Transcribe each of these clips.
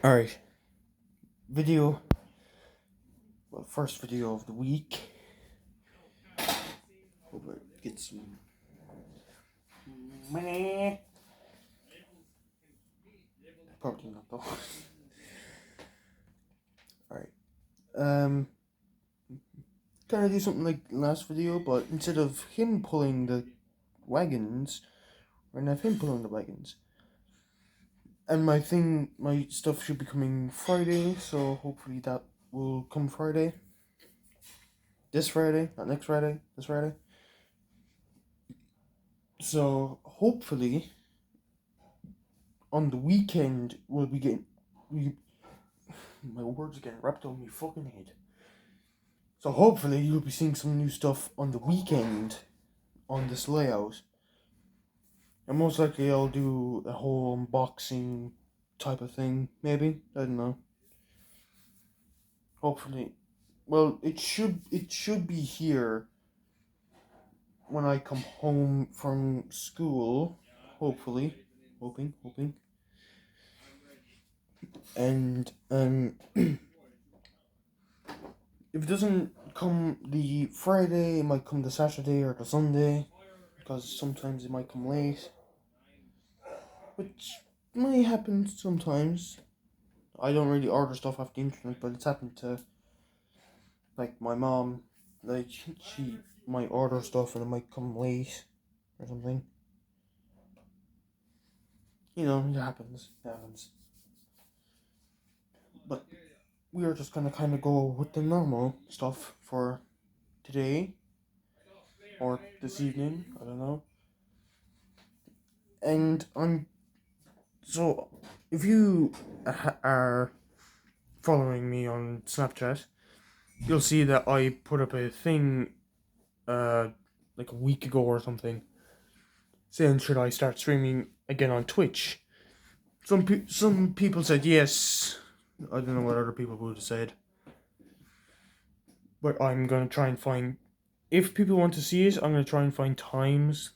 Alright, video. Well, first video of the week. Hope I get some. Meh. Probably not though. Alright. Kind of do something like last video, but instead of him pulling the wagons, we're gonna have him pulling the wagons. And my stuff should be coming Friday, so hopefully that will come Friday. This Friday, not next Friday, this Friday. So hopefully on the weekend we'll be getting my words are getting wrapped on my fucking head. So hopefully you'll be seeing some new stuff on the weekend on this layout. And most likely I'll do a whole unboxing type of thing, maybe. I don't know. Hopefully. Well, it should be here when I come home from school. Hopefully. Hoping. And if it doesn't come the Friday, it might come the Saturday or the Sunday, because sometimes it might come late, which might happen sometimes. I don't really order stuff off the internet, but it's happened to, like, my mom. Like, she might order stuff and it might come late or something. You know, it happens. But we are just gonna kind of go with the normal stuff for today or this evening. I don't know. And so if you are following me on Snapchat, you'll see that I put up a thing like a week ago or something saying should I start streaming again on Twitch. Some people said yes. I don't know what other people would have said, but I'm gonna try and find, if people want to see it, I'm gonna try and find times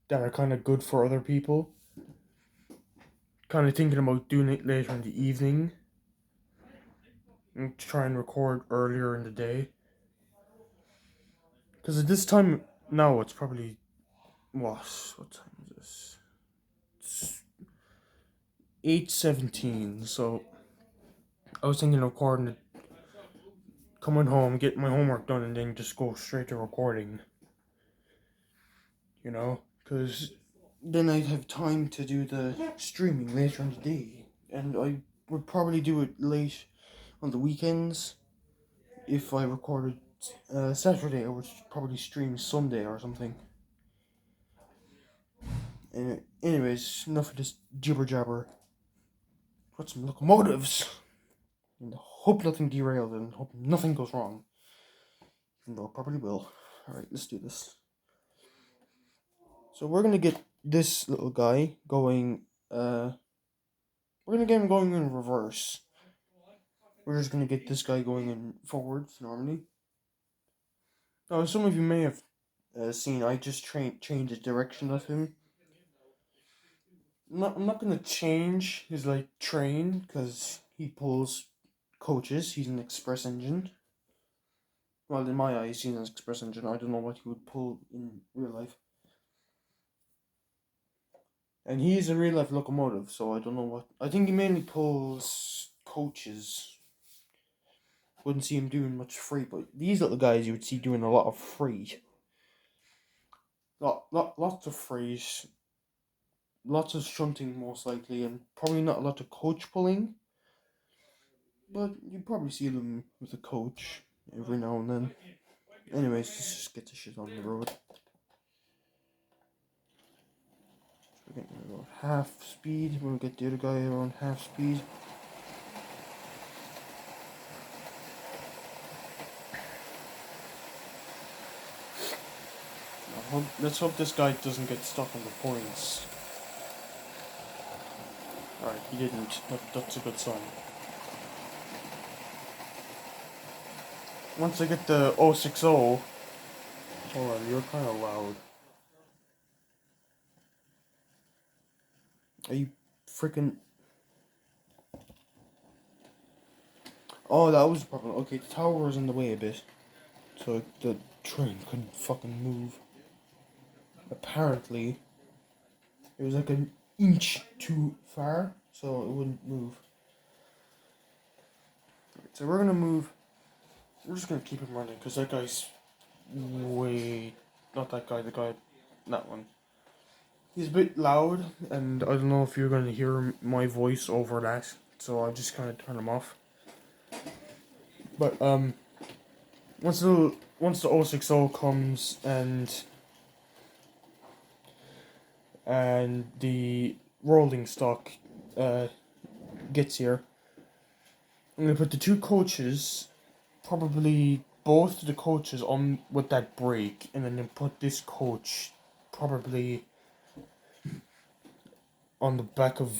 that are kind of good for other people. Kind of thinking about doing it later in the evening and try and record earlier in the day. Because at this time now it's probably what time is this? It's 8:17. So I was thinking of recording it, coming home, get my homework done, and then just go straight to recording. You know, because then I'd have time to do the streaming later in the day, and I would probably do it late on the weekends. If I recorded Saturday, I would probably stream Sunday or something. Anyways, enough of this jibber jabber. Got some locomotives. And hope nothing derails and hope nothing goes wrong. Even though it probably will. Alright, let's do this. So we're gonna get this little guy going, we're gonna get him going in reverse. We're just gonna get this guy going in forwards normally. Now, some of you may have seen, I just changed the direction of him. I'm not gonna change his train, because he pulls coaches. He's an express engine. Well, in my eyes, he's an express engine. I don't know what he would pull in real life. And he is a real life locomotive, so I don't know what. I think he mainly pulls coaches. Wouldn't see him doing much free, but these little guys you would see doing a lot of free. Lots of frees. Lots of shunting, most likely, and probably not a lot of coach pulling. But you probably see them with a coach every now and then. Anyways, let's just get the shit on the road. We're getting about half speed. We'll get the other guy around half speed. Let's hope this guy doesn't get stuck on the points. Alright, he didn't. That's a good sign. Once I get the 060... Hold on, you're kind of loud. Are you freaking... Oh, that was the problem. Okay, the tower was in the way a bit. So the train couldn't fucking move. Apparently, it was like an inch too far, so it wouldn't move. Right, so we're gonna move. We're just gonna keep him running, because that guy's way... Not that guy, the guy... That one. He's a bit loud, and I don't know if you're gonna hear my voice over that, so I just kind of turn him off. But once the 060 comes and the rolling stock gets here, I'm gonna put the two coaches, probably both of the coaches, on with that brake, and then put this coach probably on the back of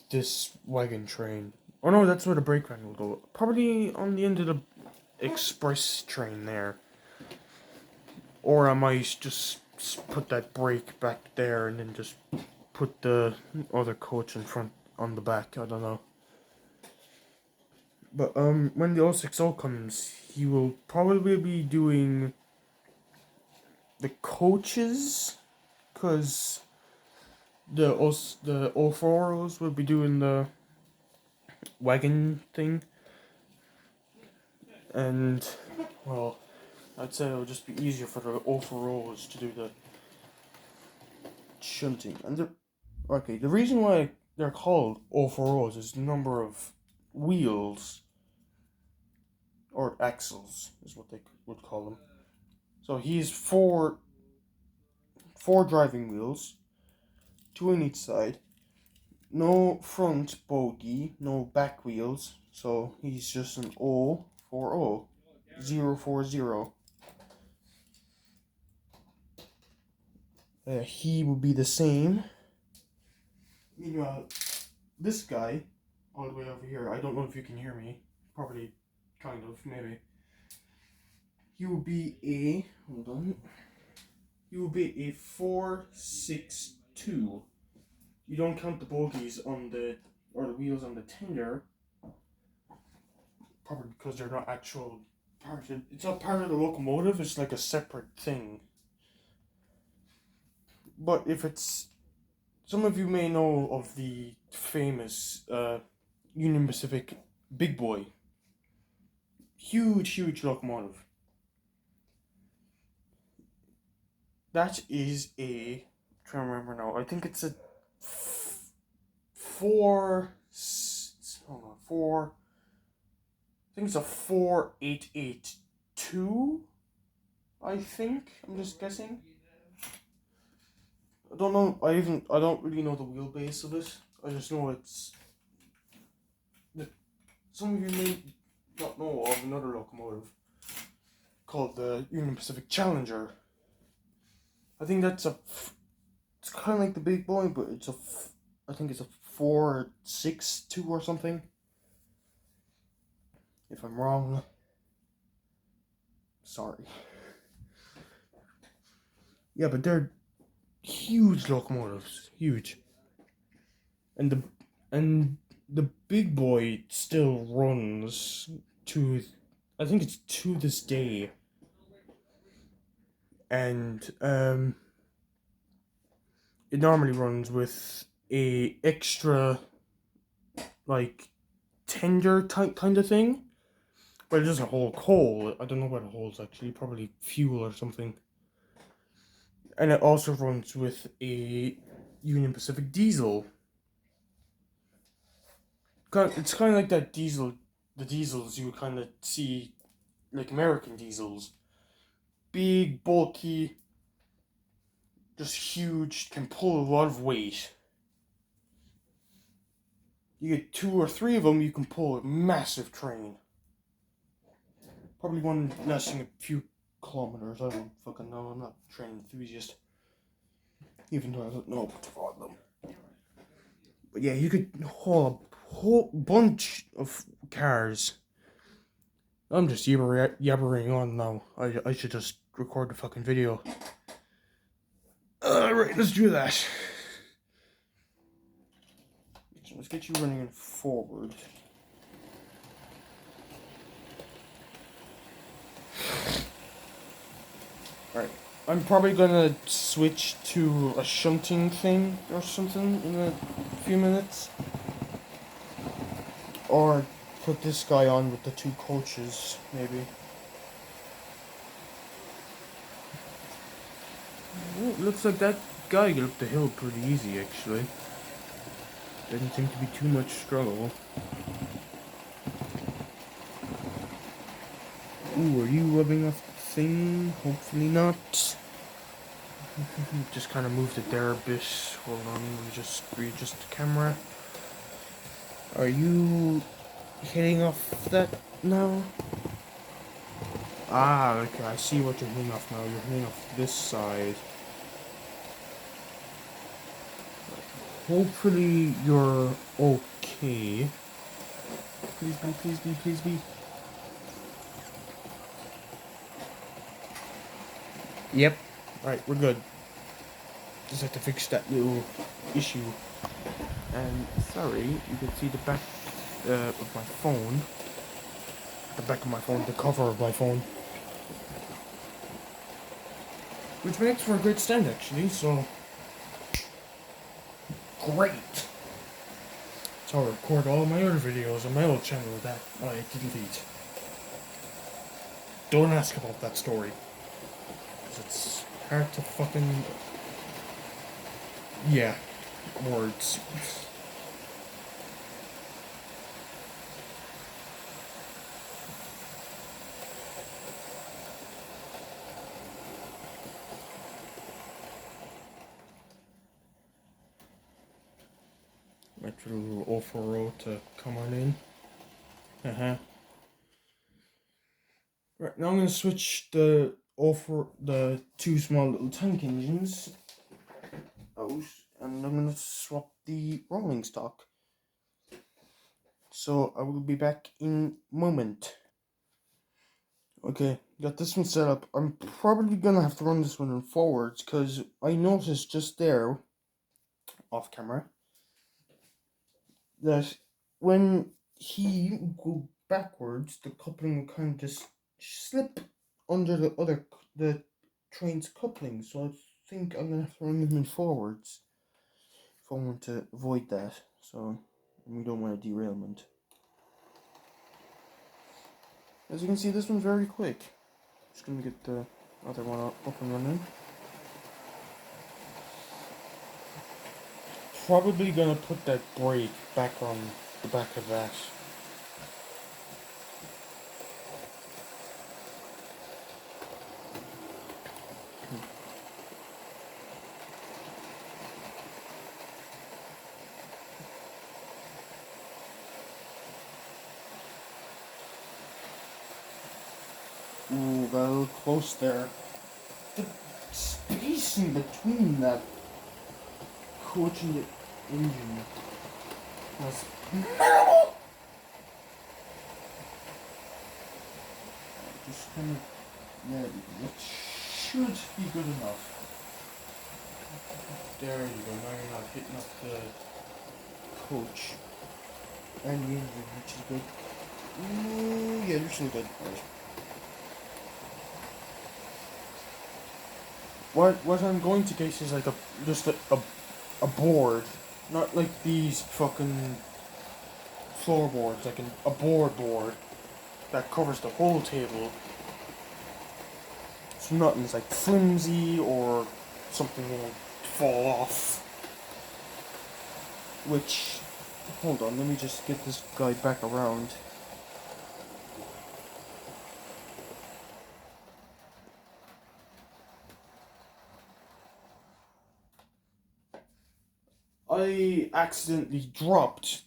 this wagon train. Oh no, that's where the brake van will go. Probably on the end of the express train there. Or I might just put that brake back there and then just put the other coach in front on the back. I don't know. But when the 060 comes, he will probably be doing the coaches, because the 040s will be doing the wagon thing. And, well, I'd say it would just be easier for the 040s to do the shunting. And the reason why they're called 040s is the number of wheels, or axles is what they would call them. So he's four driving wheels, two on each side, no front bogie, no back wheels, so he's just an 040, 040. He will be the same. Meanwhile, this guy, all the way over here, I don't know if you can hear me, probably, kind of, maybe. He will be a, hold on, he will be a 462. You don't count the bogies on the, or the wheels on the tender, probably because they're not actual part of, it's not part of the locomotive, it's like a separate thing. But if it's, some of you may know of the famous Union Pacific Big Boy. Huge locomotive. That is a, I'm trying to remember now, I think it's a I think it's a 4882, I think, I'm just guessing. I don't know, I don't really know the wheelbase of it. I just know it's... Some of you may not know of another locomotive called the Union Pacific Challenger. I think that's it's kind of like the Big Boy, but I think it's a 462 or something. If I'm wrong, sorry. Yeah, but they're huge locomotives, huge. And the Big Boy still runs to, I think it's to this day. And it normally runs with a extra, like, tender type kind of thing, but it doesn't hold coal. I don't know what it holds actually, probably fuel or something. And it also runs with a Union Pacific diesel. It's kind of like that diesel, the diesels you would kind of see, like American diesels. Big, bulky, just huge, can pull a lot of weight. You get 2 or 3 of them, you can pull a massive train. Probably one lasting a few kilometers, I don't fucking know, I'm not a train enthusiast. Even though I don't know much about them. But yeah, you could haul a whole bunch of cars. I'm just yabbering on now. I should just record the fucking video. Alright, let's do that. let's get you running forward. Alright, I'm probably gonna switch to a shunting thing or something in a few minutes. Or put this guy on with the two coaches, maybe. Well, it looks like that guy got up the hill pretty easy, actually. Didn't seem to be too much struggle. Ooh, are you rubbing off the thing? Hopefully not. Just kind of moved it there a bit. Hold on, let me just readjust the camera. Are you hitting off that now? Ah, okay, I see what you're hitting off now. You're hitting off this side. Hopefully you're okay. Please be, please be, please be. Yep. Alright, we're good. Just have to fix that little issue. And sorry, you can see the back of my phone. The back of my phone, the cover of my phone. Which makes for a great stand actually, so great. So I record all my other videos on my old channel that I delete. Don't ask about that story. Because it's hard to fucking... Yeah. Words. Wait for the little offer road to come on in. Right, now I'm going to switch the two small little tank engines out, and I'm going to swap the rolling stock. So I will be back in a moment. Okay, got this one set up. I'm probably going to have to run this one in forwards, because I noticed just there, off camera, that when he go backwards, the coupling will kind of just slip under the train's coupling. So I think I'm gonna have to run them in forwards if I want to avoid that. So we don't want a derailment. As you can see, this one's very quick. Just gonna get the other one up and running. Probably gonna put that brake back on the back of that. Ooh, got a little close there. The spacing between that coach and the engine was minimal! Just kind of, yeah, it should be good enough. There you go, now you're not hitting up the coach and the engine, which is good. Ooh, yeah, you're still good. Right. What I'm going to get is like just a board, not like these fucking floorboards, like a board that covers the whole table. So nothing's like flimsy or something will fall off. Which, hold on, let me just get this guy back around. I accidentally dropped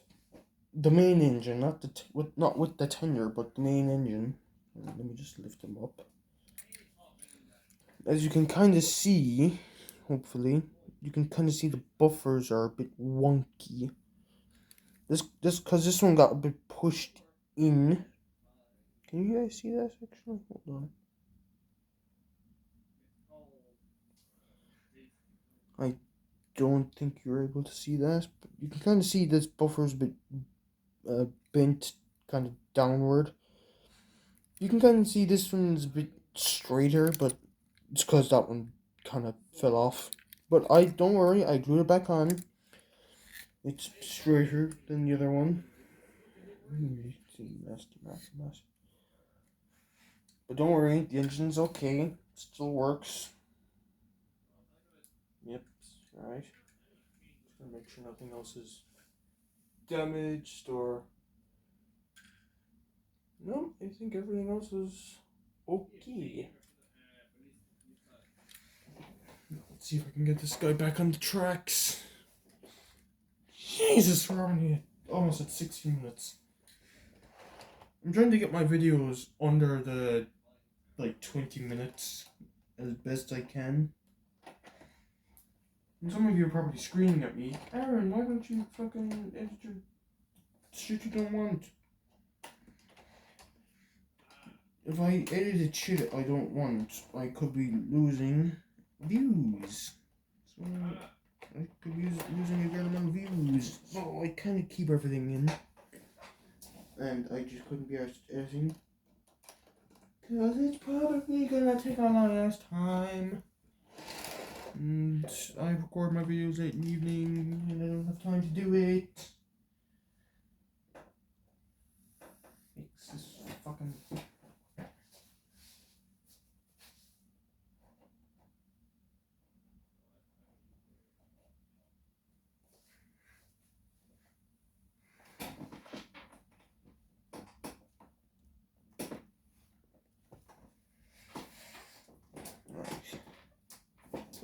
the main engine, not with the tender, but the main engine. Let me just lift him up. As you can kind of see, hopefully, you can kind of see the buffers are a bit wonky. Because this one got a bit pushed in. Can you guys see that actually? Hold on. I don't think you're able to see that, but you can kind of see this buffer's a bit bent kind of downward. You can kind of see this one's a bit straighter, but it's because that one kind of fell off. But don't worry, I glued it back on. It's straighter than the other one. But don't worry, the engine's okay. It still works. Yep, right. Just gonna make sure nothing else is damaged or. No, I think everything else is okay. Let's see if I can get this guy back on the tracks. Jesus, we're already almost at 16 minutes. I'm trying to get my videos under the 20 minutes as best I can. And some of you are probably screaming at me, Aaron, why don't you fucking edit your shit you don't want? If I edited shit I don't want, I could be losing views. So I could be losing a good amount of views. So I kind of keep everything in. And I just couldn't be asked editing. Because it's probably gonna take a long ass time. And I record my videos late in the evening and I don't have time to do it. It's this fucking.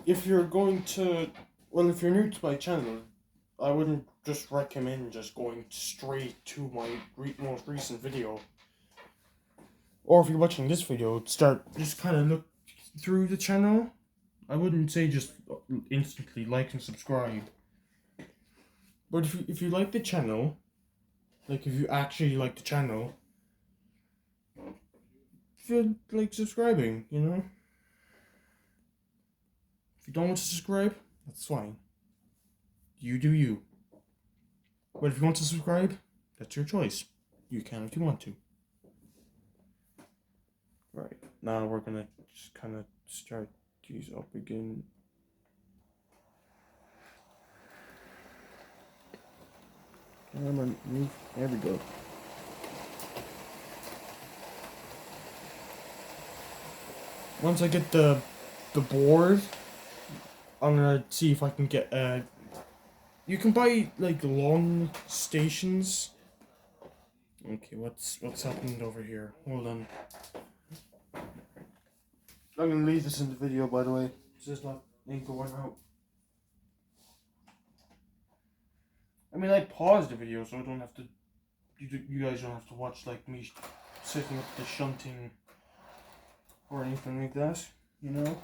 If you're going to, if you're new to my channel, I wouldn't just recommend just going straight to my most recent video. Or if you're watching this video, just kind of look through the channel. I wouldn't say just instantly like and subscribe. But if you like the channel, if you actually like the channel, feel like subscribing, you know? If you don't want to subscribe, that's fine. You do you. But if you want to subscribe, that's your choice. You can if you want to. Right, now we're gonna just kind of start these up again. Come on, move. There we go. Once I get the board, I'm gonna see if I can get you can buy long stations. Okay, what's happened over here? Hold on. I'm gonna leave this in the video, by the way. It's just not going out. I mean, I paused the video so I don't have to. You guys don't have to watch me setting up the shunting or anything like that, you know.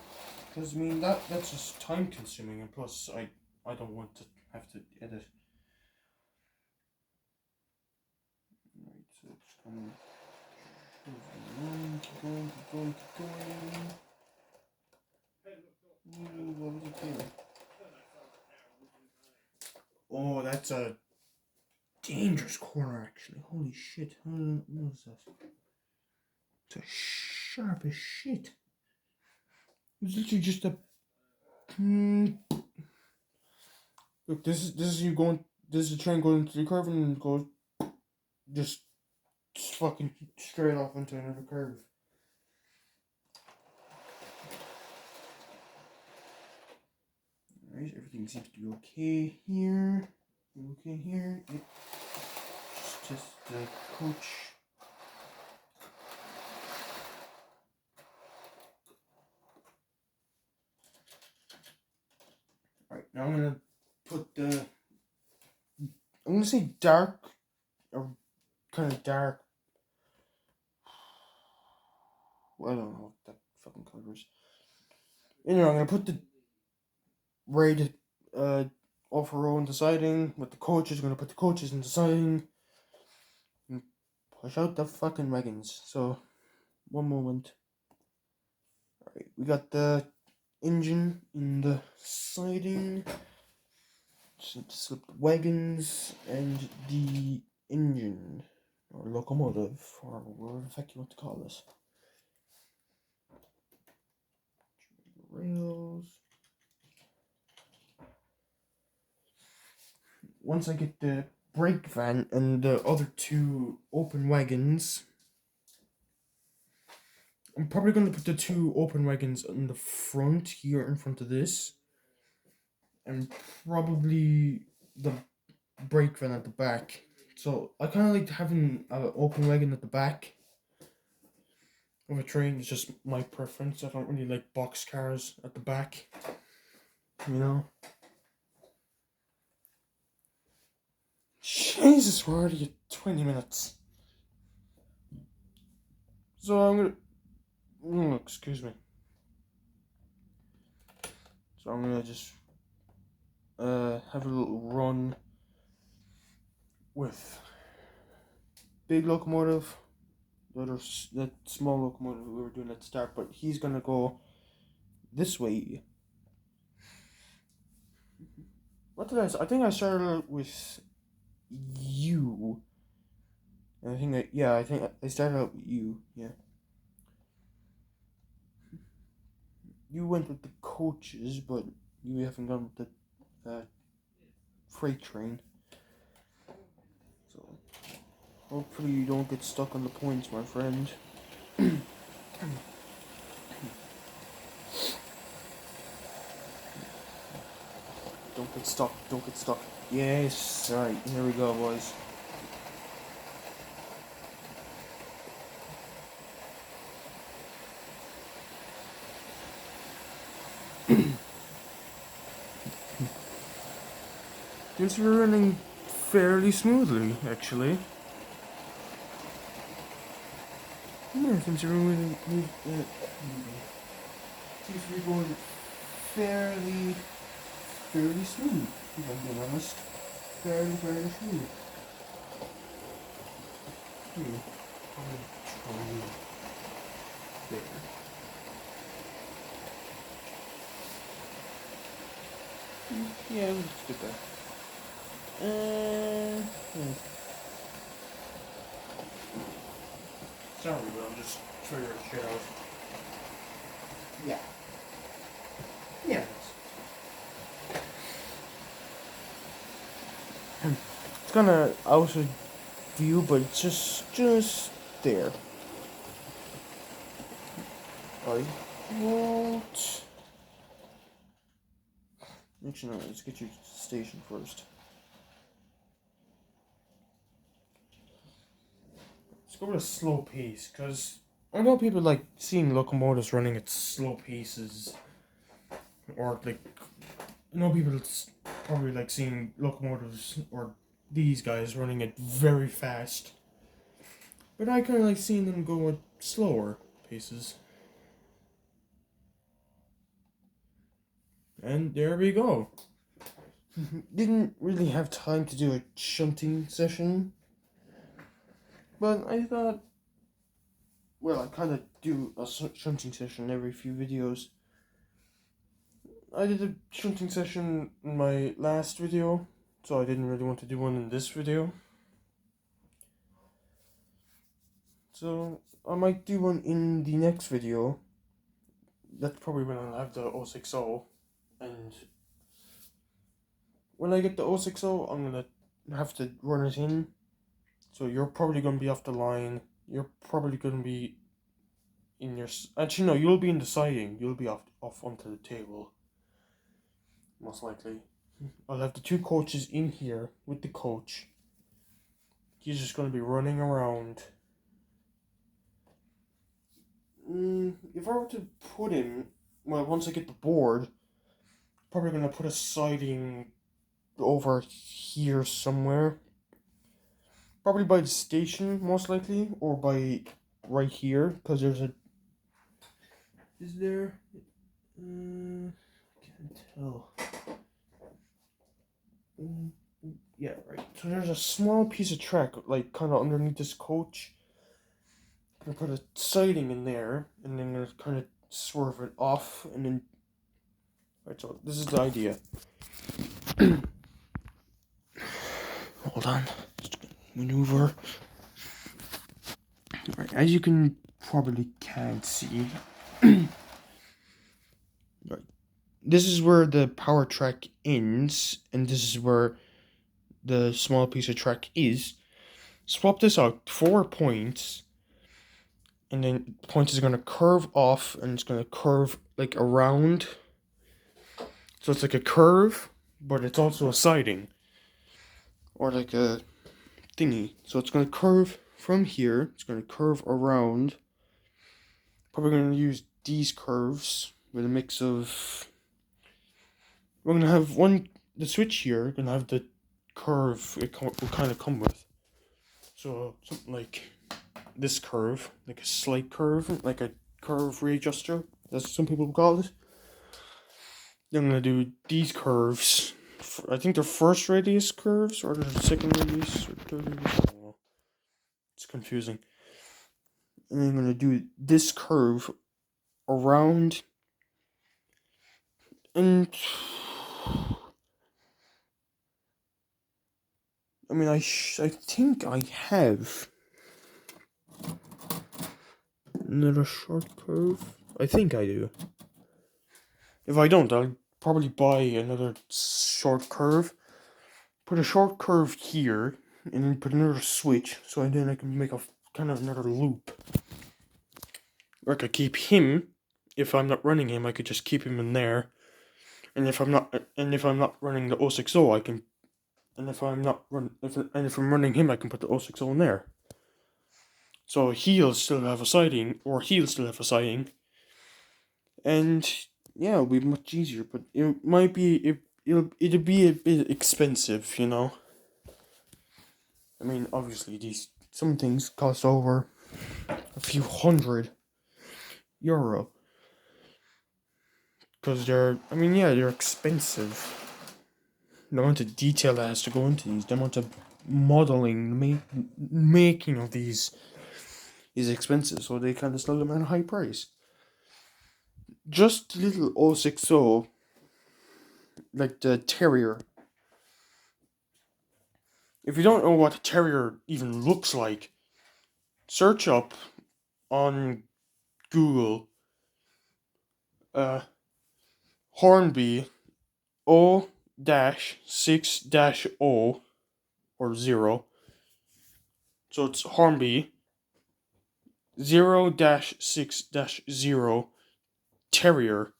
Because I mean that's just time consuming, and plus I don't want to have to edit. Right, so it's coming. Keep going. Ooh, what was it doing? Oh, that's a dangerous corner, actually. Holy shit. What was that? It's a sharp as shit. It was literally just a. Look, this is you going. This is a train going into the curve and it goes just fucking straight off into another curve. Alright, everything seems to be okay here. Okay here. Yep. Just the coach. Alright, now I'm gonna put the. I'm gonna say dark, or kind of dark. Well, I don't know what that fucking color is. Anyway, I'm gonna put the raid off row in the siding with the coaches. I'm gonna put the coaches in the siding and push out the fucking wagons. So, one moment. Alright, we got the engine in the siding. slip the wagons and the engine or locomotive or whatever the heck you want to call this. Rails. Once I get the brake van and the other two open wagons, I'm probably going to put the two open wagons in the front here in front of this, and probably the brake van at the back. So I kind of like having an open wagon at the back of a train. It's just my preference. I don't really like box cars at the back, you know. Jesus, we're already at 20 minutes. So I'm gonna... excuse me. So I'm gonna just have a little run with big locomotive, that small locomotive we were doing at the start, but he's gonna go this way. What did I say? I think I started out with you. And I think I started out with you, yeah. You went with the coaches, but you haven't gone with the freight train. So hopefully you don't get stuck on the points, my friend. Don't get stuck, don't get stuck. Yes, alright, here we go, boys. Things are running fairly smoothly, actually. Yeah, things are really seems to be going fairly smooth, if I'm being honest. Fairly smooth. There. Yeah, let's do that. Sorry, but I'm just figuring shit out. Yeah. Yeah. It's gonna out of view, but it's just there. I won't. Actually, no, let's get you to the station first. Let's go with a slow pace, because I know people like seeing locomotives running at slow paces, or like, I know people probably like seeing locomotives or these guys running at very fast, but I kind of like seeing them go at slower paces. And there we go. Didn't really have time to do a shunting session, but I thought, well, I kind of do a shunting session every few videos. I did a shunting session in my last video, so I didn't really want to do one in this video. So I might do one in the next video. That's probably when I'll have the 060, and when I get the 060, I'm gonna have to run it in. So you're probably gonna be off the line. You're probably gonna be in your... Actually, no, you'll be in the siding. You'll be off onto the table. Most likely. I'll have the two coaches in here with the coach. He's just gonna be running around. If I were to put him... Well, once I get the board, probably gonna put a siding over here somewhere. Probably by the station, most likely, or by right here, because there's a... Is there... can't tell. Yeah, right. So there's a small piece of track, like, kind of underneath this coach. I'm gonna put a siding in there, and then I'm gonna kind of swerve it off, and then... Right, so this is the idea. Hold on. Maneuver. Right, as you can probably can't see. Right. This is where the power track ends, and this is where the small piece of track is. Swap this out 4 points, and then points is gonna curve off, and it's gonna curve like around. So it's like a curve, but it's also a siding, or like a thingy. So it's gonna curve from here. It's gonna curve around. Probably gonna use these curves with a mix of. We're gonna have the switch here. Gonna have the curve it will kind of come with. So something like this curve, like a slight curve, like a curve readjuster, as some people call it. Then I'm gonna do these curves. I think they're first radius curves, or they're second radius, or third radius. I don't know. It's confusing. And I'm gonna do this curve around, and I mean, I think I have another short curve. I think I do. If I don't, I'll probably buy another short curve. Put a short curve here, and then put another switch, so then I can make a kind of another loop. Or I could keep him. If I'm not running him, I could just keep him in there. And if I'm not running the 060, I can. And if I'm running him, I can put the 060 in there. So he'll still have a siding, and yeah, it'll be much easier. But it might be it'll be a bit expensive, you know. I mean, obviously some things cost over a few €100, because they're expensive. The amount of detail that has to go into these, the amount of modeling, the making of these is expensive, so they kind of sell them at a high price. Just little 060, like the Terrier. If you don't know what a Terrier even looks like, search up on Google Hornby 0-6-0 or 0. So it's Hornby 0-6-0 Terrier.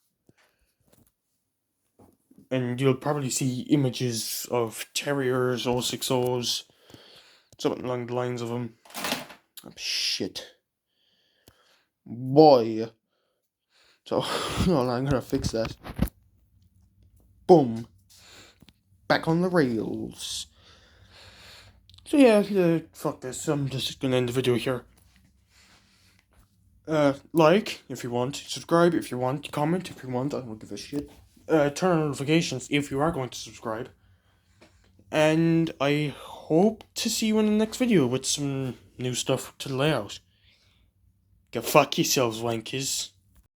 And you'll probably see images of Terriers, 060s, something along the lines of them. Oh, shit. Boy. So, hold on, I'm gonna fix that. Boom. Back on the rails. So yeah, fuck this. I'm just gonna end the video here. Like if you want, subscribe if you want, comment if you want, I don't give a shit. Turn on notifications if you are going to subscribe. And I hope to see you in the next video with some new stuff to lay out. Go fuck yourselves, wankers.